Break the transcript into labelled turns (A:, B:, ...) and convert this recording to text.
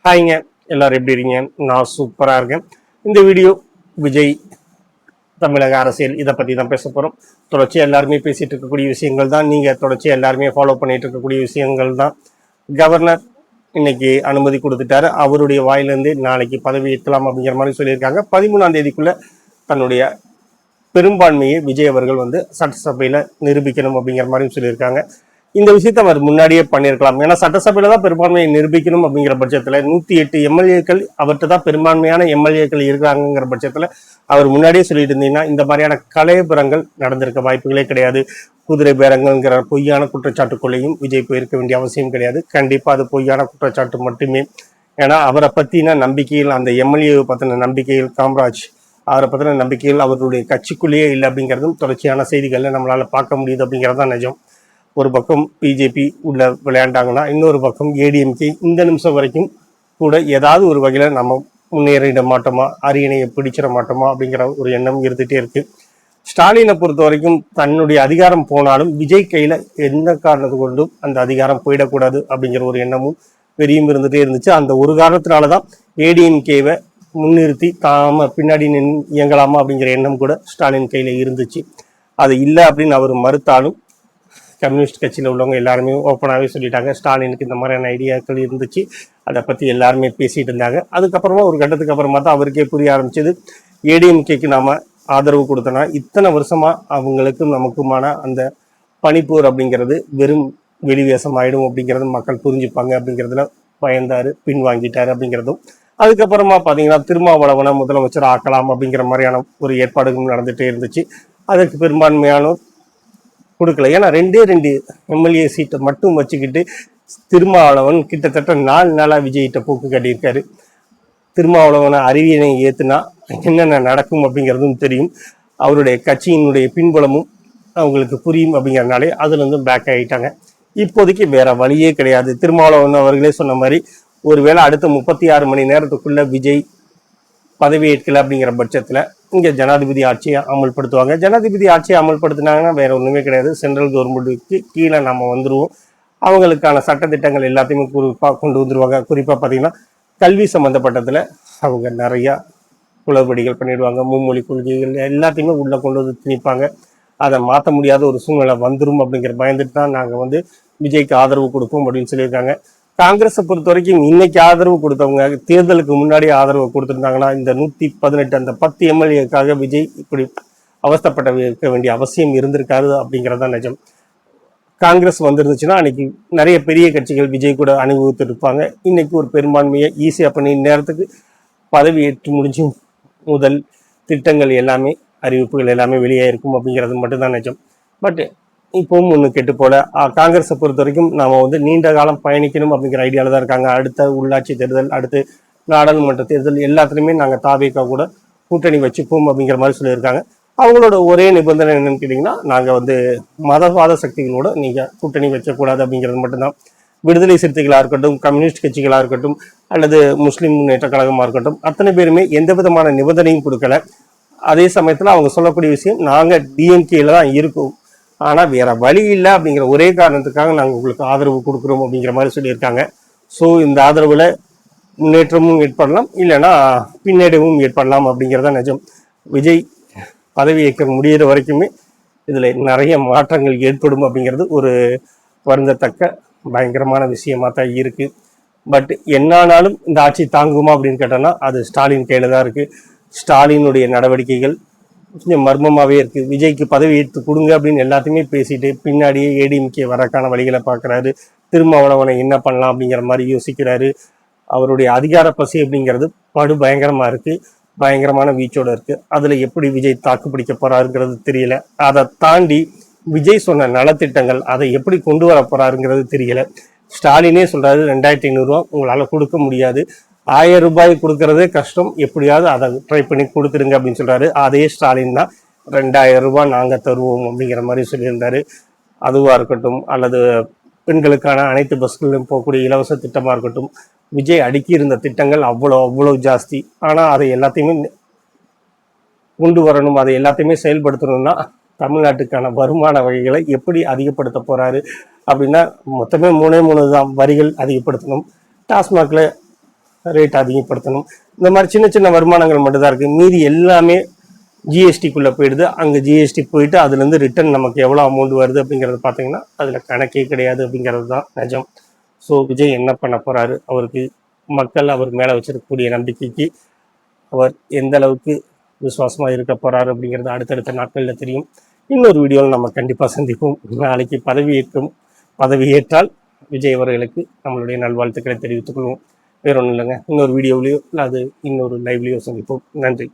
A: ஹாய்ங்க, எல்லாரும் எப்படி இருக்கீங்க? நான் சூப்பராக இருக்கேன். இந்த வீடியோ விஜய் தமிழக அரசியல் இதை பற்றி தான் பேச போகிறோம். தொடர்ச்சியாக எல்லாருமே பேசிகிட்டு இருக்கக்கூடிய விஷயங்கள் தான், நீங்கள் தொடர்ச்சியாக எல்லாருமே ஃபாலோ பண்ணிட்டு இருக்கக்கூடிய விஷயங்கள் தான். கவர்னர் இன்னைக்கு அனுமதி கொடுத்துட்டாரு. அவருடைய வாயிலிருந்து நாளைக்கு பதவி ஏற்கலாம் அப்படிங்கிற மாதிரி சொல்லியிருக்காங்க. 13ஆம் தேதிக்குள்ள தன்னுடைய பெரும்பான்மையை விஜய் அவர்கள் சட்டசபையில் நிரூபிக்கணும் அப்படிங்கிற மாதிரியும் சொல்லியிருக்காங்க. இந்த விஷயத்தை அவர் முன்னாடியே பண்ணியிருக்கலாம். ஏன்னா சட்டசபையில தான் பெரும்பான்மையை நிரூபிக்கணும் அப்படிங்கிற பட்சத்தில் 108 எம்எல்ஏக்கள் அவர்கிட்ட தான் பெரும்பான்மையான எம்எல்ஏக்கள் இருக்கிறாங்கிற பட்சத்தில் அவர் முன்னாடியே சொல்லிட்டு இருந்தீங்கன்னா இந்த மாதிரியான கலையபுரங்கள் நடந்திருக்க வாய்ப்புகளே கிடையாது. குதிரை பேரங்கள்ங்கிற பொய்யான குற்றச்சாட்டுக்குள்ளேயும் விஜய் போயிருக்க வேண்டிய அவசியம் கிடையாது. கண்டிப்பாக அது பொய்யான குற்றச்சாட்டு மட்டுமே. ஏன்னா அவரை பற்றின நம்பிக்கையில், அந்த எம்எல்ஏவை பற்றின நம்பிக்கையில், காமராஜ் அவரை பற்றின நம்பிக்கையில் அவருடைய கட்சிக்குள்ளேயே இல்லை அப்படிங்கிறதும் தொடர்ச்சியான செய்திகளில் நம்மளால் பார்க்க முடியுது அப்படிங்கிறது தான் நிஜம். ஒரு பக்கம் பிஜேபி உள்ள விளையாண்டாங்கன்னா, இன்னொரு பக்கம் ஏடிஎம்கே இந்த நிமிஷம் வரைக்கும் கூட ஏதாவது ஒரு வகையில் நம்ம முன்னேறிட மாட்டோமா, அரியணையை பிடிச்சிட மாட்டோமா அப்படிங்கிற ஒரு எண்ணம் இருந்துகிட்டே இருக்கு. ஸ்டாலினை பொறுத்த வரைக்கும் தன்னுடைய அதிகாரம் போனாலும் விஜய் கையில் எந்த காரணத்தை கொண்டும் அந்த அதிகாரம் போயிடக்கூடாது அப்படிங்கிற ஒரு எண்ணமும் பெரியும் இருந்துகிட்டே இருந்துச்சு. அந்த ஒரு காரணத்தினால தான் ஏடிஎம்கேவை முன்னிறுத்தி பின்னாடி இயங்கலாமா அப்படிங்கிற எண்ணம் கூட ஸ்டாலின் கையில் இருந்துச்சு. அது இல்லை அப்படின்னு அவர் மறுத்தாலும் கம்யூனிஸ்ட் கட்சியில் உள்ளவங்க எல்லாருமே ஓப்பனாகவே சொல்லிட்டாங்க ஸ்டாலினுக்கு இந்த மாதிரியான ஐடியாக்கள் இருந்துச்சு. அதை பற்றி எல்லாருமே பேசிகிட்டு இருந்தாங்க. அதுக்கப்புறமா ஒரு கட்டத்துக்கு அப்புறமா தான் அவருக்கே புரிய ஆரம்பிச்சது, ஏடிஎம்கேக்கு நாம் ஆதரவு கொடுத்தோன்னா இத்தனை வருஷமாக அவங்களுக்கும் நமக்குமான அந்த பனிப்போர் அப்படிங்கிறது வெறும் வெளிவேசம் ஆகிடும் அப்படிங்கிறது மக்கள் புரிஞ்சுப்பாங்க அப்படிங்கிறதுல பயந்தார், பின்வாங்கிட்டார் அப்படிங்கிறதும். அதுக்கப்புறமா பார்த்தீங்கன்னா திருமாவளவனை முதலமைச்சர் ஆக்கலாம் அப்படிங்கிற மாதிரியான ஒரு ஏற்பாடுகள் நடந்துகிட்டே இருந்துச்சு. அதற்கு பெரும்பான்மையான கொடுக்கல. ஏன்னா 2 எம்எல்ஏ சீட்டை மட்டும் வச்சுக்கிட்டு திருமாவளவன் கிட்டத்தட்ட 4 நாளாக விஜய்கிட்ட போக்கு காட்டியிருக்காரு. திருமாவளவனை அரியணை ஏற்றுனா என்னென்ன நடக்கும் அப்படிங்கிறதும் தெரியும். அவருடைய கட்சியினுடைய பின்புலமும் அவங்களுக்கு புரியும் அப்படிங்கிறதுனாலே அதுலேருந்து பேக் ஆகிட்டாங்க. இப்போதைக்கு வேற வழியே கிடையாது. திருமாவளவன் அவர்களே சொன்ன மாதிரி ஒருவேளை அடுத்த 36 மணி நேரத்துக்குள்ள விஜய் பதவி ஏற்கல அப்படிங்கிற பட்சத்தில் இங்கே ஜனாதிபதி ஆட்சியை அமல்படுத்துவாங்க. ஜனாதிபதி ஆட்சியை அமல்படுத்தினாங்கன்னா வேற ஒன்றுமே கிடையாது, சென்ட்ரல் கவர்மெண்ட்டுக்கு கீழே நம்ம வந்துடுவோம். அவங்களுக்கான சட்டத்திட்டங்கள் எல்லாத்தையுமே குறிப்பாக கொண்டு வந்துடுவாங்க. குறிப்பாக பார்த்தீங்கன்னா கல்வி சம்மந்தப்பட்டதில் அவங்க நிறையா குளறுபடிகள் பண்ணிடுவாங்க. மும்மொழி கொள்கைகள் எல்லாத்தையுமே உள்ளே கொண்டு வந்து திணிப்பாங்க. அதை மாற்ற முடியாத ஒரு சூழ்நிலை வந்துடும் அப்படிங்கிற பயந்துட்டு தான் நாங்கள் விஜய்க்கு ஆதரவு கொடுப்போம் அப்படின்னு சொல்லியிருக்காங்க. காங்கிரஸை பொறுத்த வரைக்கும் இன்னைக்கு ஆதரவு கொடுத்தவங்க தேர்தலுக்கு முன்னாடி ஆதரவு கொடுத்துருந்தாங்கன்னா இந்த 118 அந்த 10 எம்எல்ஏக்காக விஜய் இப்படி அவஸ்தப்பட இருக்க வேண்டிய அவசியம் இருந்திருக்காது அப்படிங்கிறதான் நிஜம். காங்கிரஸ் வந்துருந்துச்சுன்னா அன்னைக்கு நிறைய பெரிய கட்சிகள் விஜய் கூட அனுபவித்திருப்பாங்க. இன்னைக்கு ஒரு பெரும்பான்மையை ஈஸியாக பண்ணி நேரத்துக்கு பதவி ஏற்று முடிஞ்சு முதல் திட்டங்கள் எல்லாமே அறிவிப்புகள் எல்லாமே வெளியாயிருக்கும் அப்படிங்கிறது மட்டும்தான் நிஜம். பட் இப்பவும் ஒன்று கெட்டு போல. காங்கிரஸை பொறுத்த வரைக்கும் நாம நீண்ட காலம் பயணிக்கணும் அப்படிங்கிற ஐடியாவில் தான் இருக்காங்க. அடுத்த உள்ளாட்சி தேர்தல், அடுத்து நாடாளுமன்ற தேர்தல் எல்லாத்துலேயுமே நாங்கள் தாவேகா கூட கூட்டணி வச்சுப்போம் அப்படிங்கிற மாதிரி சொல்லியிருக்காங்க. அவங்களோட ஒரே நிபந்தனை என்னன்னு கேட்டிங்கன்னா, நாங்கள் மதவாத சக்திகளோட நீங்கள் கூட்டணி வச்சக்கூடாது அப்படிங்கிறது மட்டும்தான். விடுதலை சிறுத்தைகளாக இருக்கட்டும், கம்யூனிஸ்ட் கட்சிகளாக இருக்கட்டும், அல்லது முஸ்லீம் முன்னேற்ற கழகமாக இருக்கட்டும், அத்தனை பேருமே எந்த விதமான நிபந்தனையும் கொடுக்கல. அதே சமயத்தில் அவங்க சொல்லக்கூடிய விஷயம், நாங்கள் டிஎம்கேல தான் இருக்கோம், ஆனால் வேற வழி இல்லை அப்படிங்கிற ஒரே காரணத்துக்காக நாங்கள் உங்களுக்கு ஆதரவு கொடுக்குறோம் அப்படிங்கிற மாதிரி சொல்லியிருக்காங்க. ஸோ இந்த ஆதரவில் முன்னேற்றமும் ஏற்படலாம், இல்லைன்னா பின்னடைவும் ஏற்படலாம் அப்படிங்கிறத நிஜம். விஜய் பதவி ஏற்க முடிகிற வரைக்குமே இதில் நிறைய மாற்றங்கள் ஏற்படும் அப்படிங்கிறது ஒரு வருந்தத்தக்க பயங்கரமான விஷயமா தான் இருக்குது. பட் என்னானாலும் இந்த ஆட்சி தாங்குமா அப்படின்னு கேட்டோன்னா அது ஸ்டாலின் கையில் தான் இருக்குது. ஸ்டாலினுடைய நடவடிக்கைகள் கொஞ்சம் மர்மமாகவே இருக்குது. விஜய்க்கு பதவி ஏற்று கொடுங்க அப்படின்னு எல்லாத்தையுமே பேசிட்டு பின்னாடியே ஏடிஎம்கே வரக்கான வழிகளை பார்க்குறாரு. திருமாவளவனை என்ன பண்ணலாம் அப்படிங்கிற மாதிரி யோசிக்கிறாரு. அவருடைய அதிகார பசி அப்படிங்கிறது படு பயங்கரமாக இருக்குது, பயங்கரமான வீச்சோடு இருக்குது. அதில் எப்படி விஜய் தாக்கு பிடிக்க போகிறாருங்கிறது தெரியல. அதை தாண்டி விஜய் சொன்ன நலத்திட்டங்கள் அதை எப்படி கொண்டு வர போகிறாருங்கிறது தெரியல. ஸ்டாலினே சொல்கிறாரு 2500 ரூபா உங்களால் கொடுக்க முடியாது, 1000 ரூபாய் கொடுக்கறதே கஷ்டம், எப்படியாவது அதை ட்ரை பண்ணி கொடுத்துருங்க அப்படின்னு சொல்றாரு. அதே ஸ்டாலின் தான் 2000 ரூபாய் நாங்கள் தருவோம் அப்படிங்கிற மாதிரி சொல்லியிருந்தாரு. அதுவாக இருக்கட்டும், அல்லது பெண்களுக்கான அனைத்து பஸ்களிலும் போகக்கூடிய இலவச திட்டமாக இருக்கட்டும், விஜய் அடுக்கி இருந்த திட்டங்கள் அவ்வளோ ஜாஸ்தி. ஆனால் அதை எல்லாத்தையுமே கொண்டு வரணும், அதை எல்லாத்தையுமே செயல்படுத்தணும்னா தமிழ்நாட்டுக்கான வருமான வகைகளை எப்படி அதிகப்படுத்த போறாரு அப்படின்னா மொத்தமே 3 தான் வரிகள் அதிகப்படுத்தணும். டாஸ்மாகில் ரேட் அதிகப்படுத்தணும். இந்த மாதிரி சின்ன சின்ன வருமானங்கள் மட்டும்தான் இருக்குது. மீதி எல்லாமே ஜிஎஸ்டிக்குள்ளே போயிடுது. அங்கே ஜிஎஸ்டி போயிட்டு அதுலேருந்து ரிட்டர்ன் நமக்கு எவ்வளோ அமௌண்ட் வருது அப்படிங்கிறது பார்த்தீங்கன்னா அதில் கணக்கே கிடையாது அப்படிங்கிறது தான் நிஜம். ஸோ விஜய் என்ன பண்ண போகிறாரு, அவருக்கு மக்கள் அவர் மேலே வச்சிருக்கக்கூடிய நம்பிக்கைக்கு அவர் எந்த அளவுக்கு விசுவாசமாக இருக்க போகிறாரு அப்படிங்கிறது அடுத்தடுத்த நாட்களில் தெரியும். இன்னொரு வீடியோவில் நம்ம கண்டிப்பாக சந்திப்போம். நாளைக்கு பதவியேற்றால் விஜய் அவர்களுக்கு நம்மளுடைய நல்வாழ்த்துக்களை தெரிவித்துக் கொள்வோம். வேற ஒன்றும் இல்லைங்க. இன்னொரு வீடியோவிலையோ இல்லை அது இன்னொரு லைவ்லையோ சந்திப்போம். நன்றி.